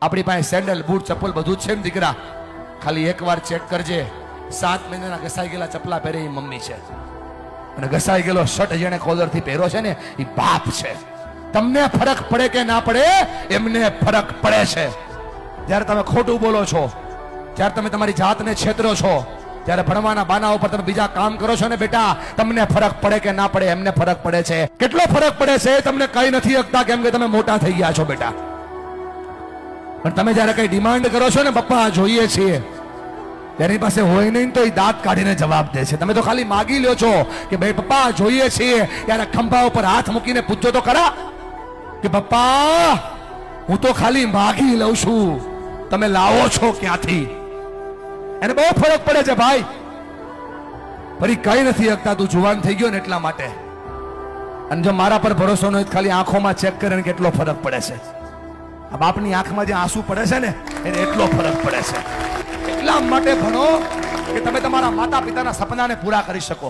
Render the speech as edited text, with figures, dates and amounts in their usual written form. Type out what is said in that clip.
આપણી પાસે sandal boot ચપ્પલ બધું જ છે ને દીકરા, ખાલી એકવાર ચેક કરજે, 7 મહિનાના ઘસાઈ ગયેલા ચપલા પહેરે એ મમ્મી છે, અને ઘસાઈ ગયેલો શર્ટ જેને કોલરથી પહેરો છે ને એ બાપ છે. તમને ફરક પડે કે ના પડે, એમને ફરક પડે છે. જ્યારે તમે ખોટું બોલો છો, જ્યારે તમે તમારી જાતને છેતરો છો, ત્યારે ભણવાના બાના ઉપર તમે બીજા કામ કરો છો ને બેટા, તમને ફરક પડે કે ના પડે, એમને ફરક પડે છે. કેટલો ફરક પડે છે તમને કઈ નથી શકતા, કેમ કે તમે મોટા થઈ ગયા છો બેટા. પણ તમે જ્યારે કઈ ડિમાન્ડ કરો છો ને, પપ્પા જોઈએ છીએ, તેની પાસે હોય નહીં તો એ દાંત કાઢીને જવાબ દે છે. તમે તો ખાલી માગી લ્યો છો કે ભાઈ પપ્પા જોઈએ છીએ, ત્યારે ખંભા ઉપર હાથ મૂકીને પૂછજો તો ખરા કે પપ્પા હું તો ખાલી માગી લઉં છું, તમે લાવો છો ક્યાંથી? એને બહુ ફરક પડે છે ભાઈ. ફરી કઈ નથી શકતા, તું જુવાન થઈ ગયો ને એટલા માટે. અને જો મારા પર ભરોસો ન હોય, ખાલી આંખોમાં ચેક કરે ને કેટલો ફરક પડે છે. આ બાપની આંખમાં જે આંસુ પડે છે ને, એને એટલો ફરક પડે છે. એટલા માટે ભણો કે તમે તમારા માતા પિતાના સપનાને પૂરા કરી શકો.